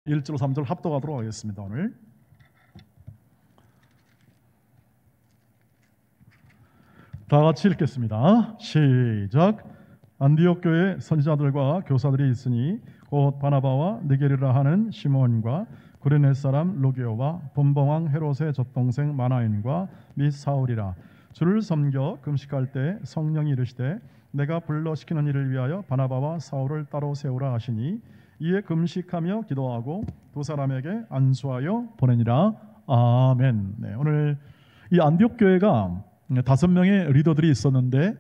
1절 3절 합독하도록 하겠습니다. 오늘 다 같이 읽겠습니다. 시작. 안디옥 교회 선지자들과 교사들이 있으니 곧 바나바와 느게리라 하는 시몬과 구레네 사람 루기오와 분봉왕 헤롯의 젖동생 마나인과 및 사울이라. 주를 섬겨 금식할 때 성령이 이르시되 내가 불러시키는 일을 위하여 바나바와 사울을 따로 세우라 하시니 이에 금식하며 기도하고 두 사람에게 안수하여 보내니라. 아멘. 네, 오늘 이 안디옥 교회가 5명의 리더들이 있었는데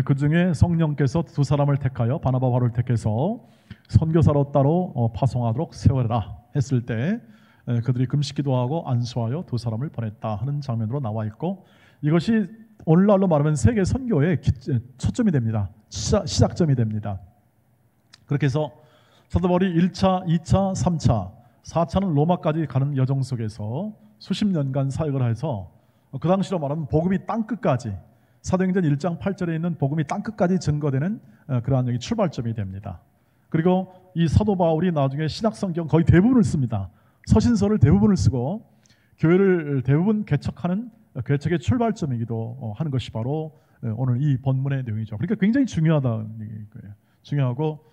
그 중에 성령께서 두 사람을 택하여 바나바와를 택해서 선교사로 따로 파송하도록 세워라 했을 때 그들이 금식 기도하고 안수하여 두 사람을 보냈다 하는 장면으로 나와 있고, 이것이 오늘날로 말하면 세계 선교의 초점이 됩니다. 시작점이 됩니다. 그렇게 해서 사도 바울이 1차, 2차, 3차, 4차는 로마까지 가는 여정 속에서 수십 년간 사역을 해서 그 당시로 말하면 복음이 땅끝까지, 사도행전 1장 8절에 있는 복음이 땅끝까지 증거되는 그러한 여기 출발점이 됩니다. 그리고 이 사도 바울이 나중에 신약성경 거의 대부분을 씁니다. 서신서를 대부분을 쓰고 교회를 대부분 개척하는 개척의 출발점이기도 하는 것이 바로 오늘 이 본문의 내용이죠. 그러니까 굉장히 중요하다는 얘기예요. 중요하고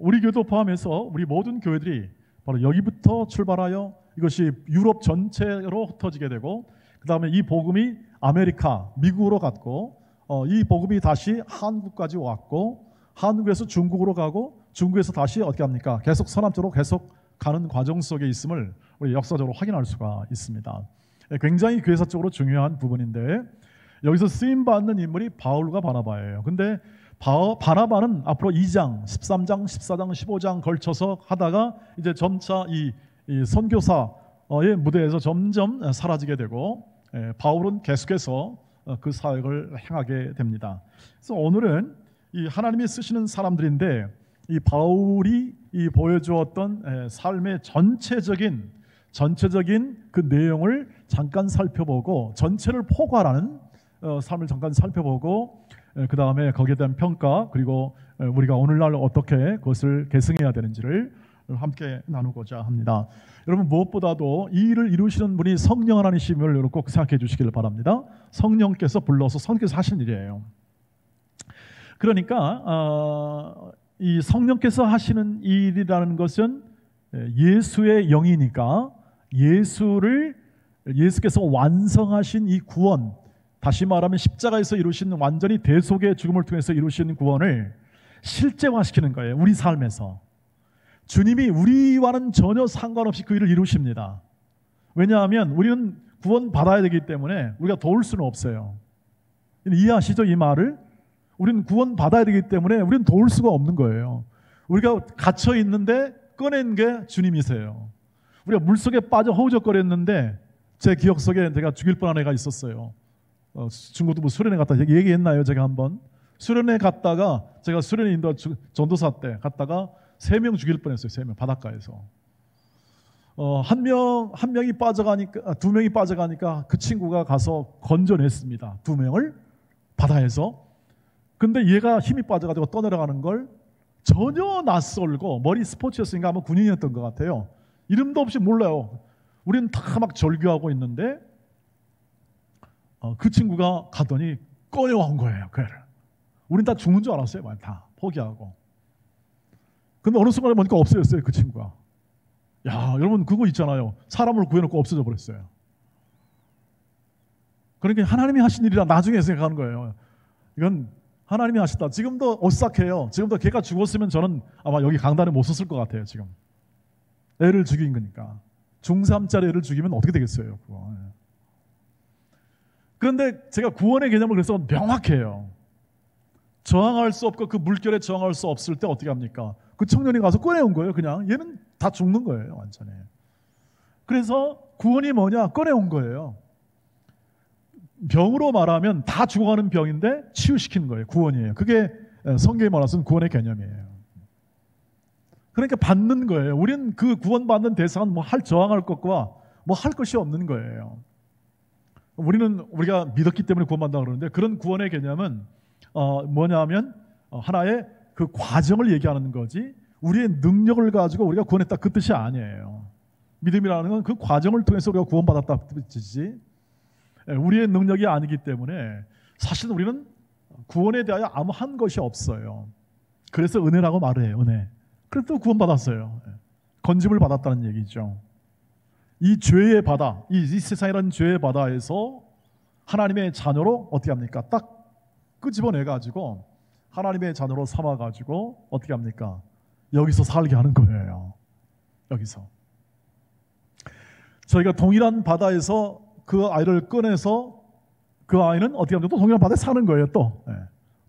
우리 교회도 포함해서 우리 모든 교회들이 바로 여기부터 출발하여 이것이 유럽 전체로 흩어지게 되고, 그 다음에 이 복음이 아메리카, 미국으로 갔고, 이 복음이 다시 한국까지 왔고, 한국에서 중국으로 가고, 중국에서 다시 어떻게 합니까? 계속 서남쪽으로 계속 가는 과정 속에 있음을 우리 역사적으로 확인할 수가 있습니다. 굉장히 교회사적으로 중요한 부분인데, 여기서 쓰임받는 인물이 바울과 바나바예요. 근데 바나바는 앞으로 2장, 13장, 14장, 15장 걸쳐서 하다가 이제 점차 이 선교사의 무대에서 점점 사라지게 되고, 바울은 계속해서 그 사역을 행하게 됩니다. 그래서 오늘은 이 하나님이 쓰시는 사람들인데, 이 바울이 이 보여주었던 삶의 전체적인 그 내용을 잠깐 살펴보고, 전체를 포괄하는 삶을 잠깐 살펴보고, 그 다음에 거기에 대한 평가, 그리고 우리가 오늘날 어떻게 그것을 계승해야 되는지를 함께 나누고자 합니다. 여러분, 무엇보다도 이 일을 이루시는 분이 성령 하나님이심을 여러분 꼭 생각해 주시기를 바랍니다. 성령께서 불러서 성령께서 하신 일이에요. 그러니까 이 성령께서 하시는 일이라는 것은 예수의 영이니까 예수께서 완성하신 이 구원, 다시 말하면 십자가에서 이루신 완전히 대속의 죽음을 통해서 이루신 구원을 실제화시키는 거예요. 우리 삶에서 주님이 우리와는 전혀 상관없이 그 일을 이루십니다. 왜냐하면 우리는 구원 받아야 되기 때문에 우리가 도울 수는 없어요. 이해하시죠? 이 말을? 우리는 구원 받아야 되기 때문에 우리는 도울 수가 없는 거예요. 우리가 갇혀 있는데 꺼낸 게 주님이세요. 우리가 물속에 빠져 허우적거렸는데, 제 기억 속에 제가 죽일 뻔한 애가 있었어요. 중고등부 수련회 갔다 얘기했나요? 제가 한번 수련회 갔다가, 제가 수련회 인도 전도사 때 갔다가 3명 죽일 뻔했어요. 3명 바닷가에서. 한 명이 빠져가니까, 2명이 빠져가니까 그 친구가 가서 건져냈습니다. 2명을 바다에서. 근데 얘가 힘이 빠져가지고 떠내려가는 걸 전혀 낯설고, 머리 스포츠였으니까 아마 군인이었던 것 같아요. 이름도 없이 몰라요. 우리는 다 막 절규하고 있는데 그 친구가 가더니 꺼내온 거예요. 그 애를. 우린 다 죽는 줄 알았어요. 다 포기하고. 근데 어느 순간에 보니까 없어졌어요. 그 친구가. 야, 여러분, 그거 있잖아요. 사람을 구해놓고 없어져 버렸어요. 그러니까 하나님이 하신 일이라 나중에 생각하는 거예요. 이건 하나님이 하셨다. 지금도 오싹해요. 지금도 걔가 죽었으면 저는 아마 여기 강단에 못 섰을 것 같아요. 지금 애를 죽인 거니까. 중3짜리 애를 죽이면 어떻게 되겠어요, 그거. 그런데 제가 구원의 개념을 그래서 명확해요. 저항할 수 없고 그 물결에 저항할 수 없을 때 어떻게 합니까? 그 청년이 가서 꺼내온 거예요. 그냥 얘는 다 죽는 거예요, 완전히. 그래서 구원이 뭐냐? 꺼내온 거예요. 병으로 말하면 다 죽어가는 병인데 치유시키는 거예요. 구원이에요. 그게 성경에 말하는 구원의 개념이에요. 그러니까 받는 거예요. 우리는 그 구원받는 대상은 저항할 것과 할 것이 없는 거예요. 우리가 믿었기 때문에 구원받는다 그러는데, 그런 구원의 개념은 뭐냐면 하나의 그 과정을 얘기하는 거지, 우리의 능력을 가지고 우리가 구원했다 그 뜻이 아니에요. 믿음이라는 건 그 과정을 통해서 우리가 구원받았다 그 뜻이지, 우리의 능력이 아니기 때문에 사실 우리는 구원에 대하여 아무 한 것이 없어요. 그래서 은혜라고 말을 해요. 은혜. 그래도 구원받았어요. 건짐을 받았다는 얘기죠. 이 죄의 바다, 이 세상이라는 죄의 바다에서 하나님의 자녀로 어떻게 합니까? 딱 끄집어내가지고 하나님의 자녀로 삼아가지고 어떻게 합니까? 여기서 살게 하는 거예요. 여기서. 저희가 동일한 바다에서 그 아이를 꺼내서 그 아이는 어떻게 하면 또 동일한 바다에 사는 거예요. 또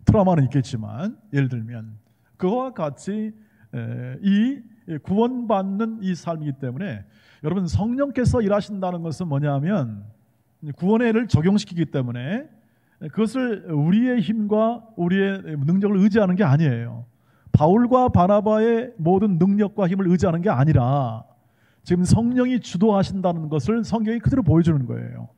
트라우마는 있겠지만, 예를 들면 그와 같이 이 구원받는 이 삶이기 때문에, 여러분 성령께서 일하신다는 것은 뭐냐면 구원의 일을 적용시키기 때문에 그것을 우리의 힘과 우리의 능력을 의지하는 게 아니에요. 바울과 바나바의 모든 능력과 힘을 의지하는 게 아니라 지금 성령이 주도하신다는 것을 성경이 그대로 보여주는 거예요.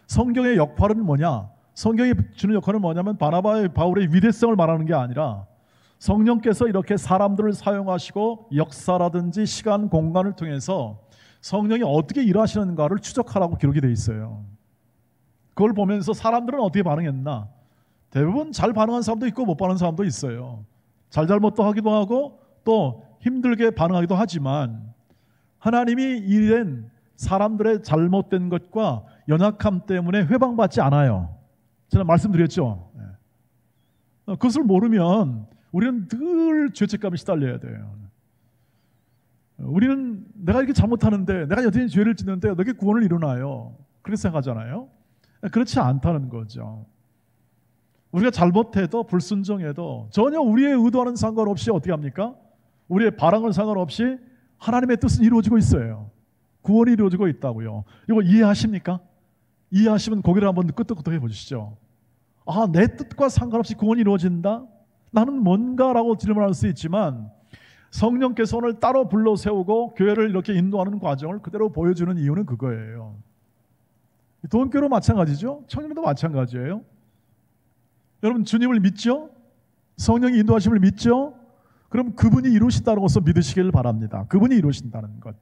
성경의 역할은 뭐냐? 성경이 주는 역할은 뭐냐면 바나바의 바울의 위대성을 말하는 게 아니라 성령께서 이렇게 사람들을 사용하시고 역사라든지 시간, 공간을 통해서 성령이 어떻게 일하시는가를 추적하라고 기록이 되어 있어요. 그걸 보면서 사람들은 어떻게 반응했나? 대부분 잘 반응한 사람도 있고 못 반응한 사람도 있어요. 잘못도 하기도 하고 또 힘들게 반응하기도 하지만, 하나님이 이런 사람들의 잘못된 것과 연약함 때문에 회방받지 않아요. 제가 말씀드렸죠. 그것을 모르면 우리는 늘 죄책감에 시달려야 돼요. 우리는 내가 이렇게 잘못하는데, 내가 여전히 죄를 짓는데 어떻게 구원을 이루나요? 그렇게 생각하잖아요. 그렇지 않다는 거죠. 우리가 잘못해도 불순종해도 전혀 우리의 의도와는 상관없이 어떻게 합니까? 우리의 바람은 상관없이 하나님의 뜻은 이루어지고 있어요. 구원이 이루어지고 있다고요. 이거 이해하십니까? 이해하시면 고개를 한번 끄덕끄덕해 보시죠. 아, 내 뜻과 상관없이 구원이 이루어진다? 나는 뭔가라고 질문할 수 있지만, 성령께서 오늘 따로 불러 세우고 교회를 이렇게 인도하는 과정을 그대로 보여주는 이유는 그거예요. 도원교회도 마찬가지죠. 청년도 마찬가지예요. 여러분 주님을 믿죠? 성령이 인도하심을 믿죠? 그럼 그분이 이루신다는 것을 믿으시길 바랍니다. 그분이 이루신다는 것.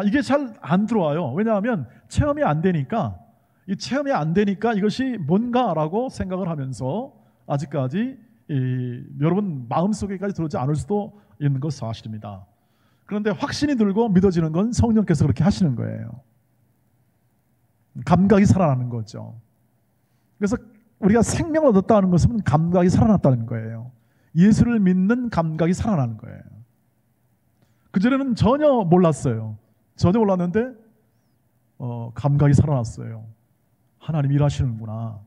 이게 잘 안 들어와요. 왜냐하면 체험이 안 되니까, 이 체험이 안 되니까 이것이 뭔가라고 생각을 하면서 아직까지 여러분 마음속에까지 들어오지 않을 수도 있는 것 사실입니다. 그런데 확신이 들고 믿어지는 건 성령께서 그렇게 하시는 거예요. 감각이 살아나는 거죠. 그래서 우리가 생명을 얻었다는 것은 감각이 살아났다는 거예요. 예수를 믿는 감각이 살아나는 거예요. 그전에는 전혀 몰랐어요. 전혀 몰랐는데 감각이 살아났어요. 하나님 일하시는구나.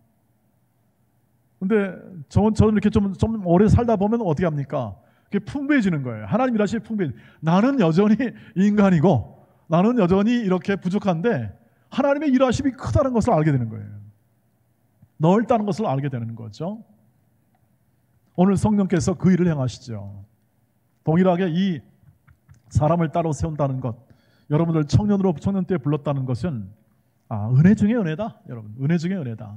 근데 저는 이렇게 좀 오래 살다 보면 어떻게 합니까? 그게 풍부해지는 거예요. 하나님 일하시면 풍부해지는. 나는 여전히 인간이고 나는 여전히 이렇게 부족한데 하나님의 일하심이 크다는 것을 알게 되는 거예요. 넓다는 것을 알게 되는 거죠. 오늘 성령께서 그 일을 행하시죠. 동일하게 이 사람을 따로 세운다는 것, 여러분들 청년 때 불렀다는 것은 은혜 중에 은혜다. 여러분, 은혜 중에 은혜다.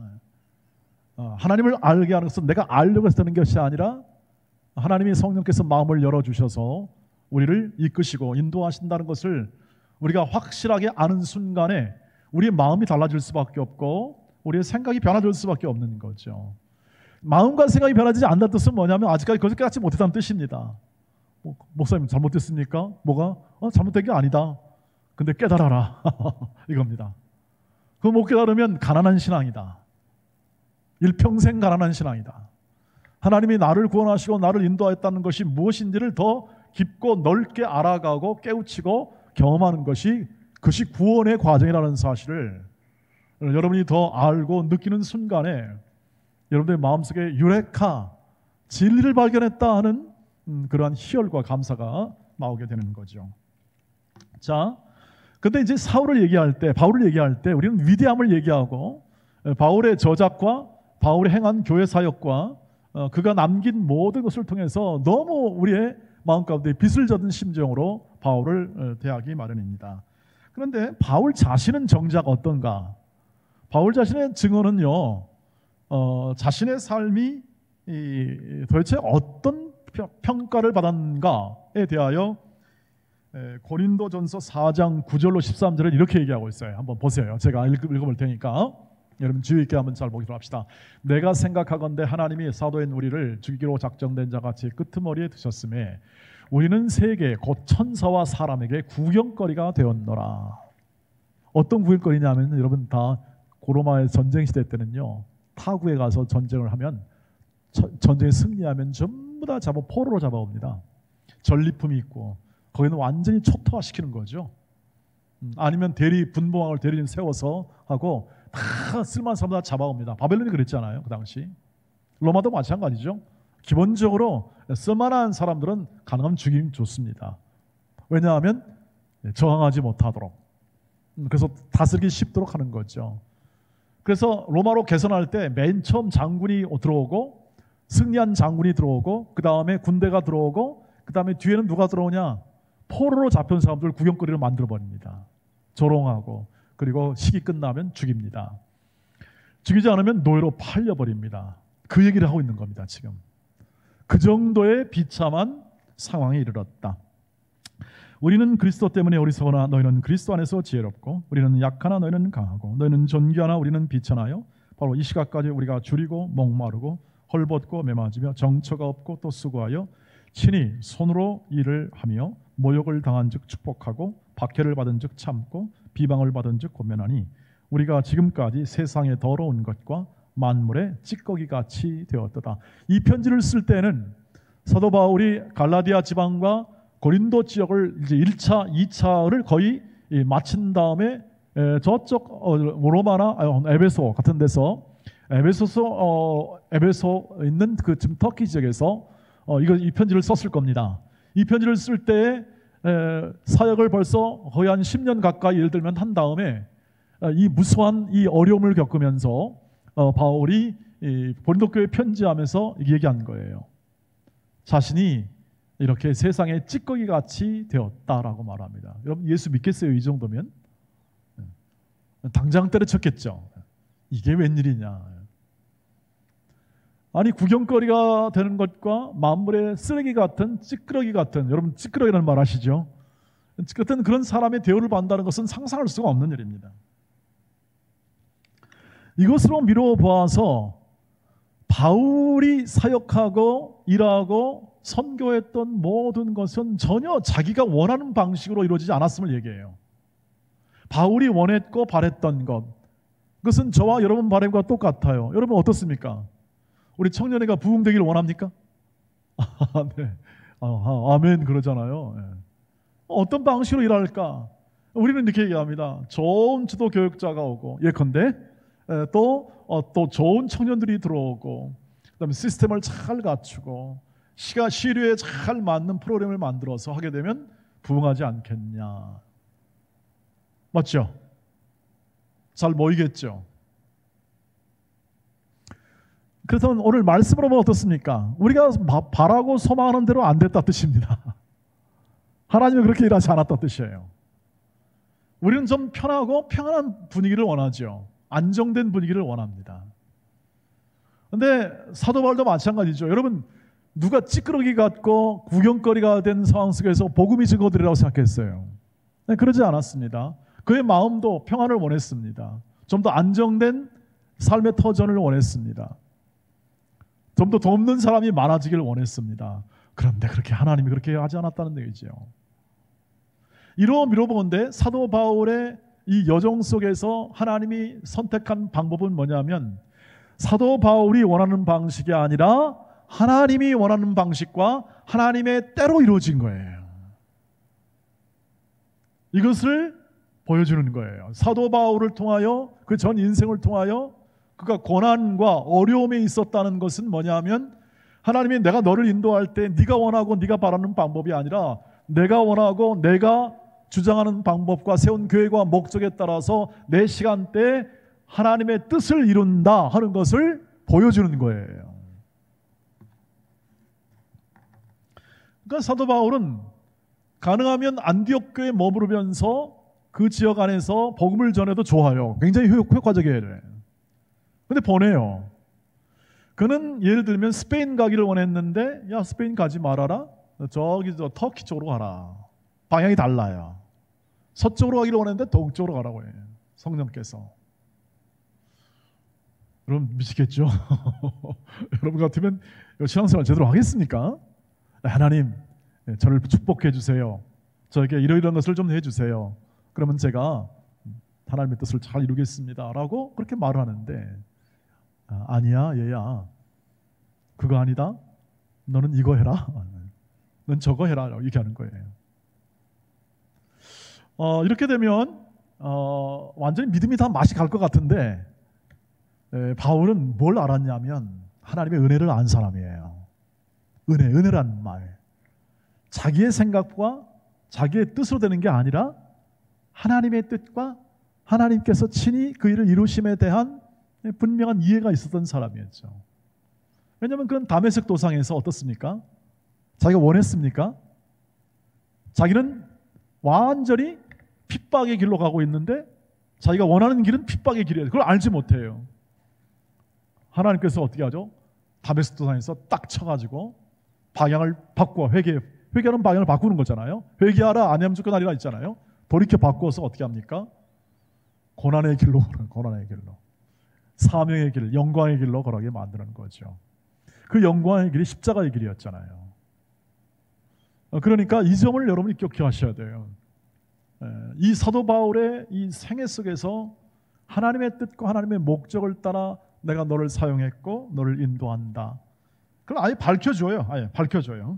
하나님을 알게 하는 것은 내가 알려고 해서 되는 것이 아니라 하나님이 성령께서 마음을 열어주셔서 우리를 이끄시고 인도하신다는 것을 우리가 확실하게 아는 순간에 우리의 마음이 달라질 수밖에 없고 우리의 생각이 변화될 수밖에 없는 거죠. 마음과 생각이 변하지 않는 뜻은 뭐냐면 아직까지 그것을 깨닫지 못했다는 뜻입니다. 목사님 잘못됐습니까? 뭐가? 잘못된 게 아니다. 근데 깨달아라. 이겁니다. 그거 못 깨달으면 가난한 신앙이다. 일평생 가난한 신앙이다. 하나님이 나를 구원하시고 나를 인도하였다는 것이 무엇인지를 더 깊고 넓게 알아가고 깨우치고 경험하는 것이, 그것이 구원의 과정이라는 사실을 여러분이 더 알고 느끼는 순간에 여러분들의 마음속에 유레카, 진리를 발견했다 하는 그러한 희열과 감사가 나오게 되는 거죠. 자, 근데 이제 바울을 얘기할 때 우리는 위대함을 얘기하고 바울의 저작과 바울이 행한 교회 사역과 그가 남긴 모든 것을 통해서 너무 우리의 마음 가운데 빛을 젖은 심정으로 바울을 대하기 마련입니다. 그런데 바울 자신은 정작 어떤가? 바울 자신의 증언은요, 자신의 삶이 도대체 어떤 평가를 받았는가에 대하여 고린도전서 4장 9절로 13절을 이렇게 얘기하고 있어요. 한번 보세요. 제가 읽어볼 테니까 여러분 주의 있게 한번 잘 보기로 합시다. 내가 생각하건대 하나님이 사도인 우리를 죽이기로 작정된 자같이 끄트머리에 두셨음에 우리는 세계 곧 천사와 사람에게 구경거리가 되었노라. 어떤 구경거리냐면 여러분 다 고로마의 전쟁 시대 때는요, 타국에 가서 전쟁을 하면 전쟁에 승리하면 전부 다 포로로 잡아옵니다. 전리품이 있고 거기는 완전히 초토화시키는 거죠. 아니면 분봉왕을 대리인 세워서 하고 다 쓸만한 사람 다 잡아옵니다. 바벨론이 그랬잖아요. 그 당시. 로마도 마찬가지죠. 기본적으로 쓸만한 사람들은 가능하면 죽이면 좋습니다. 왜냐하면 저항하지 못하도록, 그래서 다스리기 쉽도록 하는 거죠. 그래서 로마로 개선할 때 맨 처음 장군이 들어오고 승리한 장군이 들어오고 그 다음에 군대가 들어오고 그 다음에 뒤에는 누가 들어오냐? 포로로 잡혀온 사람들 구경거리를 만들어버립니다. 조롱하고 그리고 시기 끝나면 죽입니다. 죽이지 않으면 노예로 팔려버립니다. 그 얘기를 하고 있는 겁니다. 지금 그 정도의 비참한 상황에 이르렀다. 우리는 그리스도 때문에 어리석으나 너희는 그리스도 안에서 지혜롭고 우리는 약하나 너희는 강하고 너희는 존귀하나 우리는 비천하여 바로 이 시각까지 우리가 줄이고 목마르고 헐벗고 매맞으며 정처가 없고 또 수고하여 친히 손으로 일을 하며 모욕을 당한 즉 축복하고 박해를 받은 즉 참고 비방을 받은 즉 권면하니 우리가 지금까지 세상의 더러운 것과 만물의 찌꺼기같이 되었도다. 이 편지를 쓸 때는 사도 바울이 갈라디아 지방과 고린도 지역을 이제 1차, 2차를 거의 마친 다음에 저쪽 로마나 에베소 같은 데서 에베소 있는 그 지금 터키 지역에서 이 편지를 썼을 겁니다. 이 편지를 쓸 때 사역을 벌써 거의 한 10년 가까이 예를 들면 한 다음에 이 무수한 이 어려움을 겪으면서 바울이 고린도 교회에 편지하면서 얘기한 거예요. 자신이 이렇게 세상의 찌꺼기같이 되었다라고 말합니다. 여러분 예수 믿겠어요? 이 정도면? 당장 때려쳤겠죠. 이게 웬일이냐. 아니 구경거리가 되는 것과 만물의 쓰레기 같은 찌끄러기 같은, 여러분 찌끄러기라는 말 아시죠? 같은 그런 사람의 대우를 받는다는 것은 상상할 수가 없는 일입니다. 이것으로 미루어 보아서 바울이 사역하고 일하고 선교했던 모든 것은 전혀 자기가 원하는 방식으로 이루어지지 않았음을 얘기해요. 바울이 원했고 바랬던 것, 그것은 저와 여러분 바람과 똑같아요. 여러분 어떻습니까? 우리 청년회가 부흥되기를 원합니까? 네. 아멘 그러잖아요. 네. 어떤 방식으로 일할까? 우리는 이렇게 얘기합니다. 좋은 지도 교육자가 오고 예컨대 또 좋은 청년들이 들어오고 그다음에 시스템을 잘 갖추고 시류에 잘 맞는 프로그램을 만들어서 하게 되면 부흥하지 않겠냐. 맞죠? 잘 모이겠죠? 그래서 오늘 말씀으로 보면 어떻습니까? 우리가 바라고 소망하는 대로 안 됐다 뜻입니다. 하나님은 그렇게 일하지 않았다 뜻이에요. 우리는 좀 편하고 평안한 분위기를 원하죠. 안정된 분위기를 원합니다. 그런데 사도 바울도 마찬가지죠. 여러분 누가 찌끄러기 같고 구경거리가 된 상황 속에서 복음이 증거되리라고 생각했어요? 네, 그러지 않았습니다. 그의 마음도 평안을 원했습니다. 좀 더 안정된 삶의 터전을 원했습니다. 좀 더 돕는 사람이 많아지기를 원했습니다. 그런데 그렇게 하나님이 그렇게 하지 않았다는 얘기죠. 이로 미뤄보건대 사도 바울의 이 여정 속에서 하나님이 선택한 방법은 뭐냐면 사도 바울이 원하는 방식이 아니라 하나님이 원하는 방식과 하나님의 때로 이루어진 거예요. 이것을 보여주는 거예요. 사도 바울을 통하여 그 전 인생을 통하여 그가 고난과 어려움에 있었다는 것은 뭐냐면 하나님이 내가 너를 인도할 때 네가 원하고 네가 바라는 방법이 아니라 내가 원하고 내가 주장하는 방법과 세운 계획과 목적에 따라서 내 시간대에 하나님의 뜻을 이룬다 하는 것을 보여주는 거예요. 그러니까 사도 바울은 가능하면 안디옥 교회에 머무르면서 그 지역 안에서 복음을 전해도 좋아요. 굉장히 효과적이에요. 근데 보내요. 그는 예를 들면 스페인 가기를 원했는데 야 스페인 가지 말아라. 저기 저 터키 쪽으로 가라. 방향이 달라요. 서쪽으로 가기를 원했는데 동쪽으로 가라고 해요. 성령께서. 여러분 미치겠죠? 여러분 같으면 신앙생활 제대로 하겠습니까? 하나님 저를 축복해 주세요. 저에게 이러이러한 것을 좀 해주세요. 그러면 제가 하나님의 뜻을 잘 이루겠습니다 라고 그렇게 말을 하는데 아니야 얘야 그거 아니다. 너는 이거 해라. 넌 저거 해라 이렇게 하는 거예요. 이렇게 되면 완전히 믿음이 다 맛이 갈 것 같은데 바울은 뭘 알았냐면 하나님의 은혜를 안 사람이에요. 은혜란 말 자기의 생각과 자기의 뜻으로 되는 게 아니라 하나님의 뜻과 하나님께서 친히 그 일을 이루심에 대한 분명한 이해가 있었던 사람이었죠. 왜냐하면 그는 다메섹 도상에서 어떻습니까? 자기가 원했습니까? 자기는 완전히 핍박의 길로 가고 있는데 자기가 원하는 길은 핍박의 길이에요. 그걸 알지 못해요. 하나님께서 어떻게 하죠? 다메섹 도상에서 딱 쳐가지고 방향을 바꾸어 회개하는 방향을 바꾸는 거잖아요. 회개하라 아니하면 쫓겨나리라 있잖아요. 돌이켜 바꾸어서 어떻게 합니까? 고난의 길로 고난의 길로 사명의 길, 영광의 길로 걸어가게 만드는 거죠. 그 영광의 길이 십자가의 길이었잖아요. 그러니까 이 점을 여러분이 기억하셔야 돼요. 이 사도 바울의 이 생애 속에서 하나님의 뜻과 하나님의 목적을 따라 내가 너를 사용했고 너를 인도한다. 그걸 아예 밝혀줘요. 아예 밝혀줘요.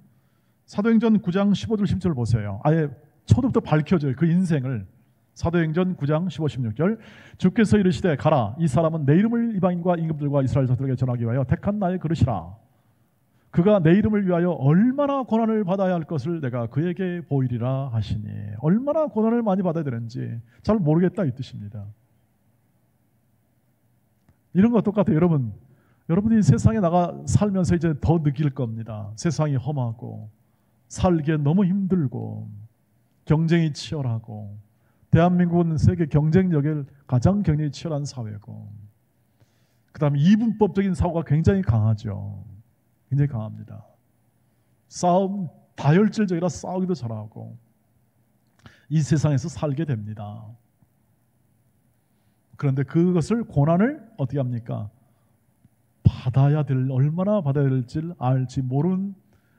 사도행전 9장 15절 16절 보세요. 아예 처음부터 밝혀줘요. 그 인생을. 사도행전 9장 15, 16절 주께서 이르시되 가라 이 사람은 내 이름을 이방인과 임금들과 이스라엘 자들에게 전하기 위하여 택한 나의 그릇이라. 그가 내 이름을 위하여 얼마나 고난을 받아야 할 것을 내가 그에게 보이리라 하시니 얼마나 고난을 많이 받아야 되는지 잘 모르겠다 이 뜻입니다. 이런 것 똑같아요. 여러분이 세상에 나가 살면서 이제 더 느낄 겁니다. 세상이 험하고 살기에 너무 힘들고 경쟁이 치열하고 대한민국은 세계 경쟁력에 가장 경쟁이 치열한 사회고 그 다음에 이분법적인 사고가 굉장히 강하죠. 굉장히 강합니다. 싸움 다혈질적이라 싸우기도 잘하고 이 세상에서 살게 됩니다. 그런데 그것을 고난을 어떻게 합니까? 얼마나 받아야 될지 알지 모르는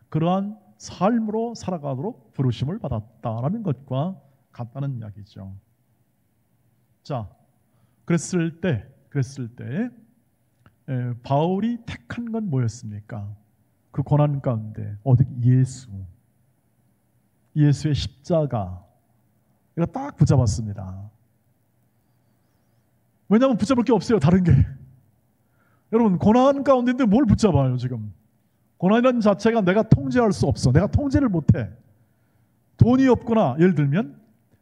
그러한 삶으로 살아가도록 부르심을 받았다라는 것과 같다는 이야기죠. 자, 그랬을 때 바울이 택한 건 뭐였습니까? 그 고난 가운데 예수의 십자가 이거 딱 붙잡았습니다. 왜냐하면 붙잡을 게 없어요. 다른 게. 여러분 고난 가운데인데 뭘 붙잡아요 지금. 고난이라는 자체가 내가 통제할 수 없어. 내가 통제를 못해. 돈이 없거나 예를 들면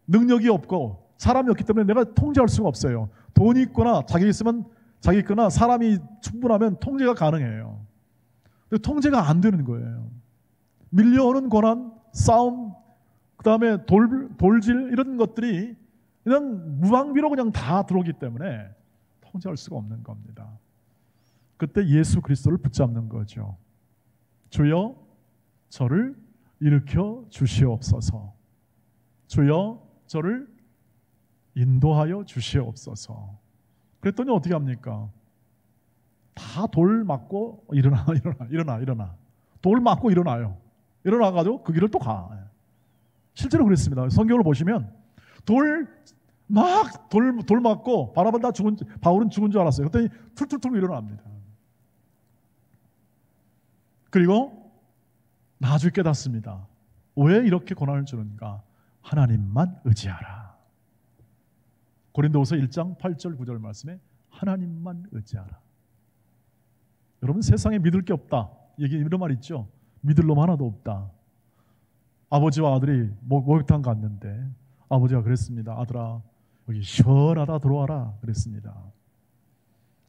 능력이 없고 사람이 없기 때문에 내가 통제할 수가 없어요. 돈이 있거나 자기 있거나 사람이 충분하면 통제가 가능해요. 근데 통제가 안 되는 거예요. 밀려오는 고난, 싸움, 그 다음에 돌질 이런 것들이 그냥 무방비로 그냥 다 들어오기 때문에 통제할 수가 없는 겁니다. 그때 예수 그리스도를 붙잡는 거죠. 주여 저를 일으켜 주시옵소서. 주여 저를 인도하여 주시옵소서. 그랬더니 어떻게 합니까? 다 돌 맞고 일어나. 돌 맞고 일어나요. 일어나가지고 그 길을 또 가. 실제로 그랬습니다. 성경을 보시면 돌 맞고 바울은 죽은 줄 알았어요. 그랬더니 툴툴툴 일어납니다. 그리고 나중에 깨닫습니다. 왜 이렇게 고난을 주는가? 하나님만 의지하라. 고린도후서 1장 8절 9절 말씀에 하나님만 의지하라. 여러분 세상에 믿을 게 없다. 이런 말 있죠. 믿을 놈 하나도 없다. 아버지와 아들이 목욕탕 갔는데 아버지가 그랬습니다. 아들아 여기 시원하다 들어와라 그랬습니다.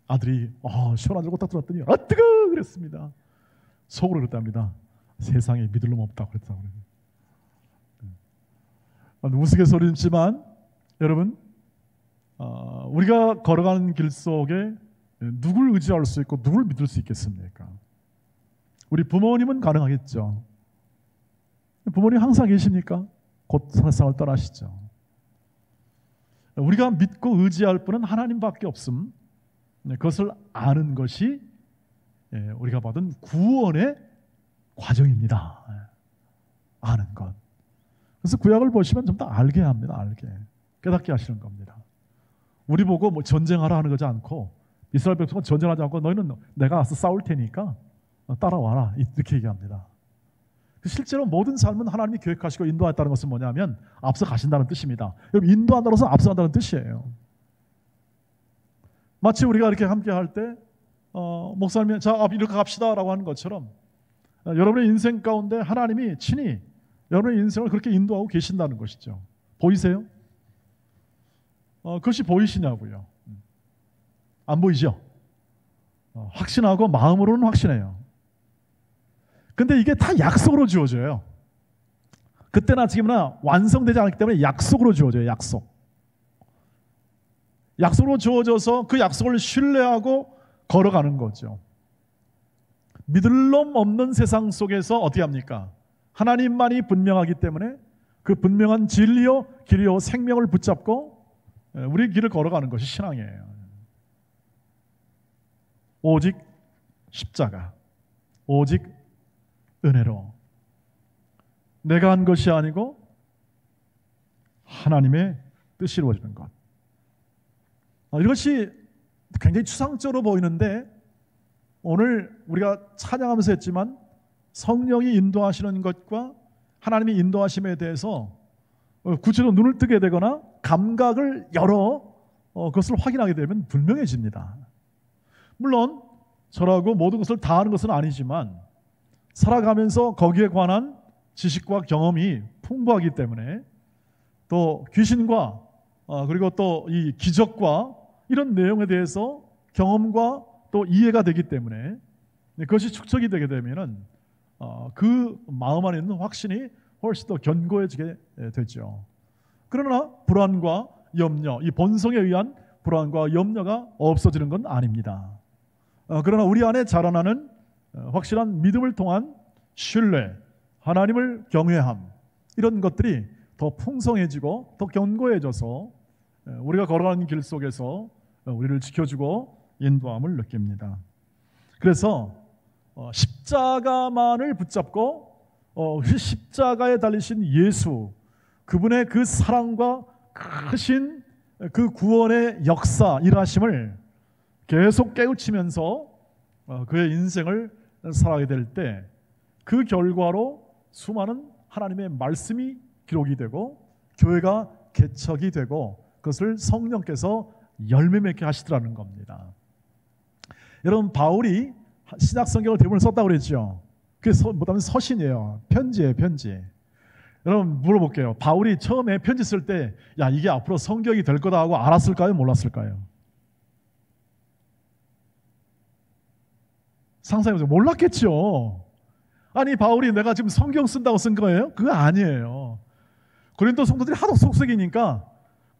아들이 시원한 줄 딱 들어왔더니 뜨거 그랬습니다. 속으로 그랬답니다. 세상에 믿을 놈 없다 그랬다고. 우스갯소리지만 여러분 우리가 걸어가는 길 속에 누굴 의지할 수 있고 누굴 믿을 수 있겠습니까? 우리 부모님은 가능하겠죠. 부모님 항상 계십니까? 곧 세상을 떠나시죠. 우리가 믿고 의지할 분은 하나님밖에 없음. 그것을 아는 것이 우리가 받은 구원의 과정입니다. 아는 것. 그래서 구약을 보시면 좀 더 알게 합니다. 알게. 깨닫게 하시는 겁니다. 우리 보고 뭐 전쟁하라 하는 거지 않고, 이스라엘 백성은 전쟁하지 않고 너희는 내가 가서 싸울 테니까 따라와라, 이렇게 얘기합니다. 실제로 모든 삶은 하나님이 계획하시고 인도하였다는 것은 뭐냐면 앞서 가신다는 뜻입니다. 여러분, 인도한다는 것은 앞서간다는 뜻이에요. 마치 우리가 이렇게 함께 할 때 목사님이 자 이렇게 갑시다 라고 하는 것처럼 여러분의 인생 가운데 하나님이 친히 여러분의 인생을 그렇게 인도하고 계신다는 것이죠. 보이세요? 그것이 보이시냐고요? 안 보이죠? 확신하고 마음으로는 확신해요. 근데 이게 다 약속으로 주어져요. 그때나 지금이나 완성되지 않기 때문에 약속으로 주어져요. 약속으로 주어져서 그 약속을 신뢰하고 걸어가는 거죠. 믿을 놈 없는 세상 속에서 어떻게 합니까? 하나님만이 분명하기 때문에 그 분명한 진리요 길이요 생명을 붙잡고 우리 길을 걸어가는 것이 신앙이에요. 오직 십자가, 오직 은혜로 내가 한 것이 아니고 하나님의 뜻이 이루어지는 것. 이것이 굉장히 추상적으로 보이는데 오늘 우리가 찬양하면서 했지만 성령이 인도하시는 것과 하나님의 인도하심에 대해서 구체적으로 눈을 뜨게 되거나 감각을 열어 그것을 확인하게 되면 분명해집니다. 물론 저라고 모든 것을 다 아는 것은 아니지만 살아가면서 거기에 관한 지식과 경험이 풍부하기 때문에 또 귀신과 그리고 또 이 기적과 이런 내용에 대해서 경험과 또 이해가 되기 때문에 그것이 축적이 되게 되면은 그 마음 안에 있는 확신이 훨씬 더 견고해지게 되죠. 그러나 불안과 염려, 이 본성에 의한 불안과 염려가 없어지는 건 아닙니다. 그러나 우리 안에 자라나는 확실한 믿음을 통한 신뢰, 하나님을 경외함, 이런 것들이 더 풍성해지고 더 견고해져서 우리가 걸어가는 길 속에서 우리를 지켜주고 인도함을 느낍니다. 그래서 십자가만을 붙잡고 십자가에 달리신 예수, 그분의 그 사랑과 크신 그 구원의 역사, 일하심을 계속 깨우치면서 그의 인생을 살아가게 될 때 그 결과로 수많은 하나님의 말씀이 기록이 되고 교회가 개척이 되고 그것을 성령께서 열매 맺게 하시더라는 겁니다. 여러분, 바울이 신약 성경을 대부분 썼다고 그랬죠. 그게 뭐냐면 서신이에요. 편지예요, 편지. 여러분 물어볼게요. 바울이 처음에 편지 쓸 때 야 이게 앞으로 성경이 될 거다 하고 알았을까요? 몰랐을까요? 상상해보세요. 몰랐겠죠. 아니 바울이 내가 지금 성경 쓴다고 쓴 거예요? 그거 아니에요. 고린도 성도들이 하도 속색이니까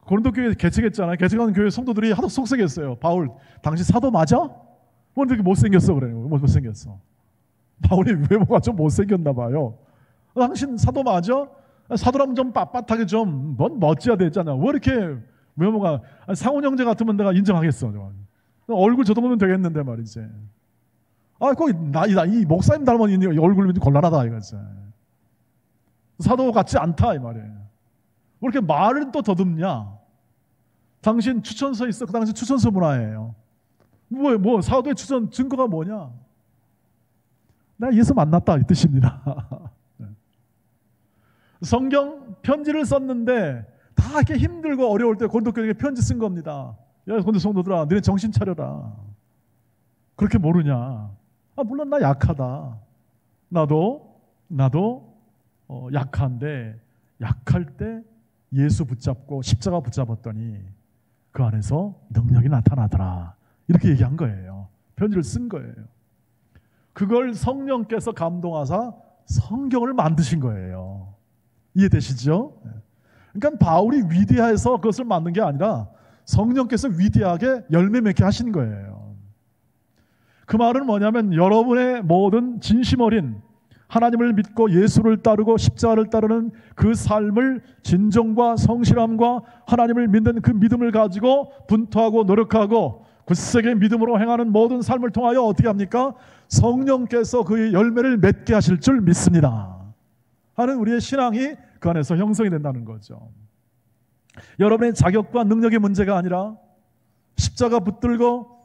고린도 교회 개척했잖아요. 개척하는 교회 성도들이 하도 속색했어요. 바울 당신 사도 맞아? 뭐 이렇게 못생겼어 그래요. 못생겼어. 바울이 외모가 좀 못생겼나 봐요. 당신 사도 맞아? 사도라면 좀 빳빳하게 좀 멋져야 되잖아. 왜 이렇게 외모가 상훈 형제 같으면 내가 인정하겠어. 얼굴 저 정도면 되겠는데 말이지. 거기 이 목사님 닮은 얼굴이 곤란하다 이거지. 사도 같지 않다 이 말이에요. 왜 이렇게 말은 또 더듬냐? 당신 추천서 있어. 그 당시 추천서 문화예요. 뭐 사도의 추천 증거가 뭐냐? 나 예수 만났다 이 뜻입니다. 성경 편지를 썼는데 다 이렇게 힘들고 어려울 때 고린도 교회에 편지 쓴 겁니다. 야 고린도 성도들아, 너네 정신 차려라. 그렇게 모르냐? 물론 나 약하다. 나도 약한데 약할 때 예수 붙잡고 십자가 붙잡았더니 그 안에서 능력이 나타나더라. 이렇게 얘기한 거예요. 편지를 쓴 거예요. 그걸 성령께서 감동하사 성경을 만드신 거예요. 이해되시죠? 그러니까 바울이 위대해서 그것을 만든 게 아니라 성령께서 위대하게 열매 맺게 하신 거예요. 그 말은 뭐냐면 여러분의 모든 진심 어린 하나님을 믿고 예수를 따르고 십자가를 따르는 그 삶을 진정과 성실함과 하나님을 믿는 그 믿음을 가지고 분투하고 노력하고 굳세게 믿음으로 행하는 모든 삶을 통하여 어떻게 합니까? 성령께서 그의 열매를 맺게 하실 줄 믿습니다 하는 우리의 신앙이 그 안에서 형성이 된다는 거죠. 여러분의 자격과 능력의 문제가 아니라 십자가 붙들고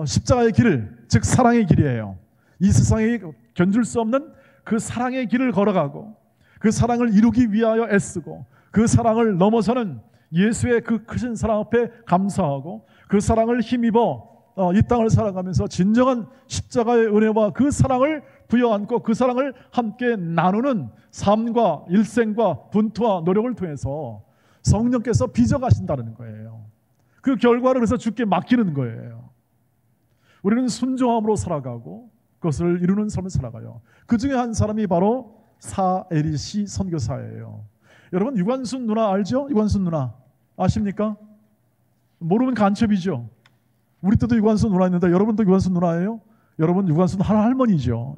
십자가의 길을, 즉 사랑의 길이에요. 이 세상에 견줄 수 없는 그 사랑의 길을 걸어가고 그 사랑을 이루기 위하여 애쓰고 그 사랑을 넘어서는 예수의 그 크신 사랑 앞에 감사하고 그 사랑을 힘입어 이 땅을 살아가면서 진정한 십자가의 은혜와 그 사랑을 부여안고 그 사랑을 함께 나누는 삶과 일생과 분투와 노력을 통해서 성령께서 빚어가신다는 거예요. 그 결과를 그래서 주께 맡기는 거예요. 우리는 순종함으로 살아가고 그것을 이루는 삶을 살아가요. 그 중에 한 사람이 바로 사에리시 선교사예요. 여러분 유관순 누나 알죠? 유관순 누나 아십니까? 모르면 간첩이죠. 우리 때도 유관순 누나 있는데 여러분도 유관순 누나예요? 여러분 유관순 할머니죠.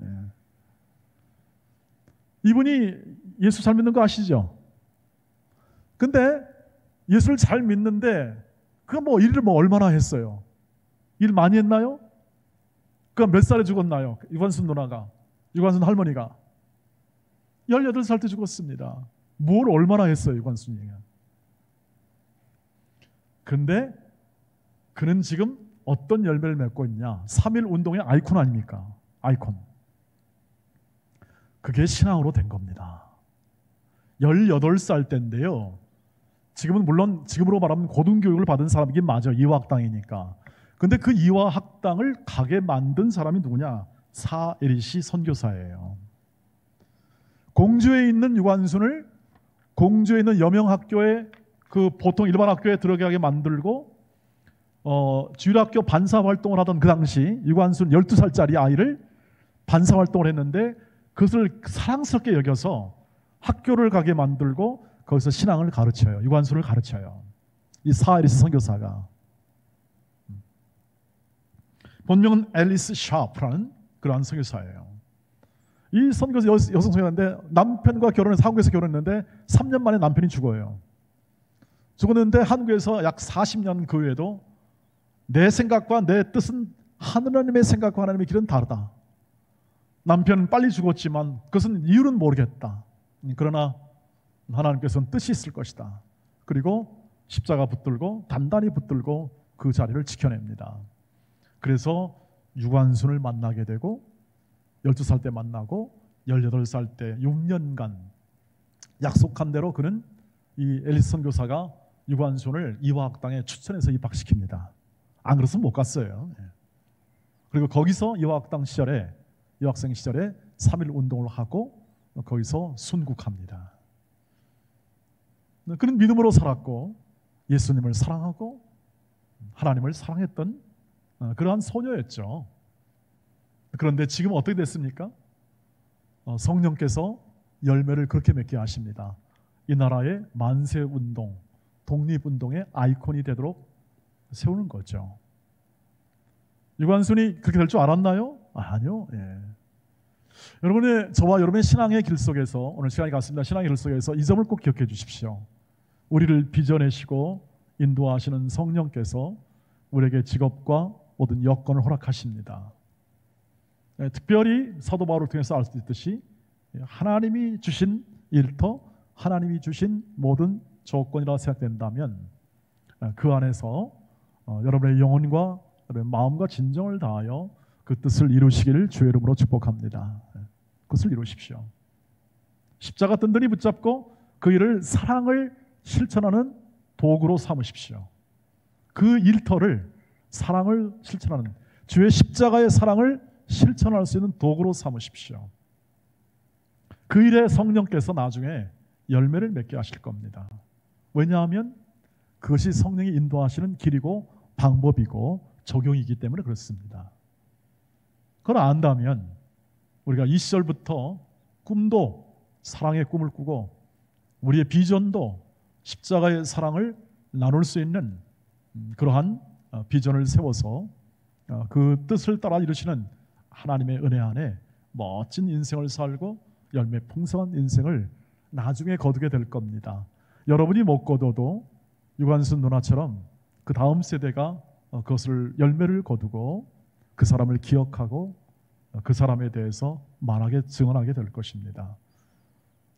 이분이 예수 잘 믿는 거 아시죠? 근데 예수를 잘 믿는데 그 일을 얼마나 했어요? 일 많이 했나요? 그가 몇 살에 죽었나요? 유관순 누나가, 유관순 할머니가 18살 때 죽었습니다. 뭘 얼마나 했어요, 유관순이? 근데 그는 지금 어떤 열매를 맺고 있냐? 3.1 운동의 아이콘 아닙니까? 아이콘. 그게 신앙으로 된 겁니다. 18살 때인데요. 지금은 물론 지금으로 말하면 고등교육을 받은 사람이긴 맞아요. 이화학당이니까. 근데 그 이화학당을 가게 만든 사람이 누구냐? 사에리시 선교사예요. 공주에 있는 유관순을 공주에 있는 여명학교에 그 보통 일반 학교에 들어가게 만들고 주일학교 반사활동을 하던 그 당시 유관순 12살짜리 아이를 반사활동을 했는데 그것을 사랑스럽게 여겨서 학교를 가게 만들고 거기서 신앙을 가르쳐요. 유관순을 가르쳐요. 이 사에리시 선교사가. 본명은 앨리스 샤프라는 그러한 선교사예요. 이 선교사 여성 선교사인데 남편과 결혼해서 한국에서 결혼했는데 3년 만에 남편이 죽어요. 죽었는데 한국에서 약 40년 그 후에도 내 생각과 내 뜻은 하느님의 생각과 하나님의 길은 다르다. 남편은 빨리 죽었지만 그것은 이유는 모르겠다. 그러나 하나님께서는 뜻이 있을 것이다. 그리고 십자가 붙들고 단단히 붙들고 그 자리를 지켜냅니다. 그래서 유관순을 만나게 되고 12살 때 만나고 18살 때 6년간 약속한 대로 그는 이 앨리스 선교사가 유관순을 이화학당에 추천해서 입학시킵니다. 안 그랬으면 못 갔어요. 그리고 거기서 이화학당 시절에 유학생 시절에 3.1 운동을 하고 거기서 순국합니다. 그는 믿음으로 살았고 예수님을 사랑하고 하나님을 사랑했던 그러한 소녀였죠. 그런데 지금 어떻게 됐습니까? 성령께서 열매를 그렇게 맺게 하십니다. 이 나라의 만세운동, 독립운동의 아이콘이 되도록 세우는 거죠. 유관순이 그렇게 될 줄 알았나요? 아니요. 여러분의 저와 여러분의 신앙의 길 속에서 오늘 시간이 갔습니다. 신앙의 길 속에서 이 점을 꼭 기억해 주십시오. 우리를 빚어내시고 인도하시는 성령께서 우리에게 직업과 모든 여건을 허락하십니다. 특별히 사도 바울을 통해서 알 수 있듯이 하나님이 주신 일터, 하나님이 주신 모든 조건이라 생각된다면 그 안에서 여러분의 영혼과 여러분의 마음과 진정을 다하여 그 뜻을 이루시기를 주의 이름으로 축복합니다. 그것을 이루십시오. 십자가 든든히 붙잡고 그 일을 사랑을 실천하는 도구로 삼으십시오. 그 일터를 사랑을 실천하는 주의 십자가의 사랑을 실천할 수 있는 도구로 삼으십시오. 그 일에 성령께서 나중에 열매를 맺게 하실 겁니다. 왜냐하면 그것이 성령이 인도하시는 길이고 방법이고 적용이기 때문에 그렇습니다. 그걸 안다면 우리가 이 시절부터 꿈도 사랑의 꿈을 꾸고 우리의 비전도 십자가의 사랑을 나눌 수 있는 그러한 비전을 세워서 그 뜻을 따라 이루시는 하나님의 은혜 안에 멋진 인생을 살고 열매 풍성한 인생을 나중에 거두게 될 겁니다. 여러분이 못 거둬도 유관순 누나처럼 그 다음 세대가 그것을 열매를 거두고 그 사람을 기억하고 그 사람에 대해서 말하게 증언하게 될 것입니다.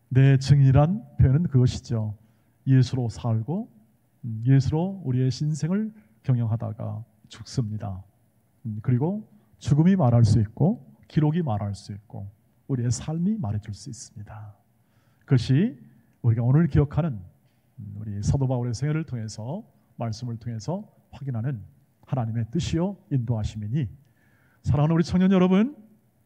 내 증이란 표현은 그것이죠. 예수로 살고 예수로 우리의 신생을 경영하다가 죽습니다. 그리고 죽음이 말할 수 있고 기록이 말할 수 있고 우리의 삶이 말해줄 수 있습니다. 그것이 우리가 오늘 기억하는 우리 사도 바울의 생애를 통해서 말씀을 통해서 확인하는 하나님의 뜻이요 인도하심이니, 사랑하는 우리 청년 여러분,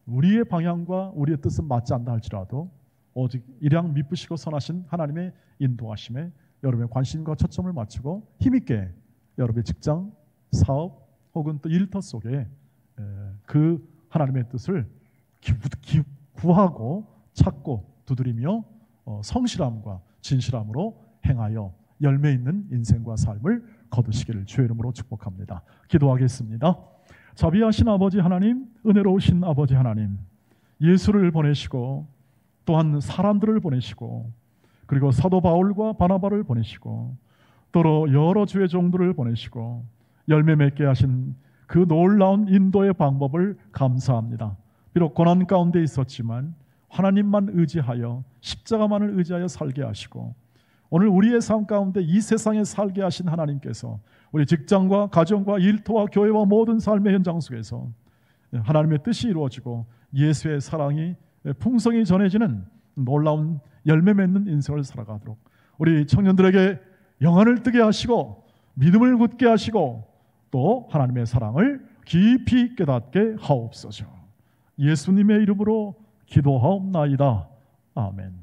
우리의 방향과 우리의 뜻은 맞지 않다 할지라도 오직 일양 미쁘시고 선하신 하나님의 인도하심에 여러분의 관심과 초점을 맞추고 힘있게 여러분의 직장, 사업 혹은 또 일터 속에 그 하나님의 뜻을 구하고 찾고 두드리며 성실함과 진실함으로 행하여 열매 있는 인생과 삶을 거두시기를 주의 이름으로 축복합니다. 기도하겠습니다. 자비하신 아버지 하나님, 은혜로우신 아버지 하나님, 예수를 보내시고 또한 사람들을 보내시고 그리고 사도 바울과 바나바를 보내시고 또 여러 주의 종들을 보내시고 열매 맺게 하신 그 놀라운 인도의 방법을 감사합니다. 비록 고난 가운데 있었지만 하나님만 의지하여 십자가만을 의지하여 살게 하시고 오늘 우리의 삶 가운데 이 세상에 살게 하신 하나님께서 우리 직장과 가정과 일터와 교회와 모든 삶의 현장 속에서 하나님의 뜻이 이루어지고 예수의 사랑이 풍성히 전해지는 놀라운 열매 맺는 인생을 살아가도록 우리 청년들에게 영안을 뜨게 하시고 믿음을 굳게 하시고 또 하나님의 사랑을 깊이 깨닫게 하옵소서. 예수님의 이름으로 기도하옵나이다. 아멘.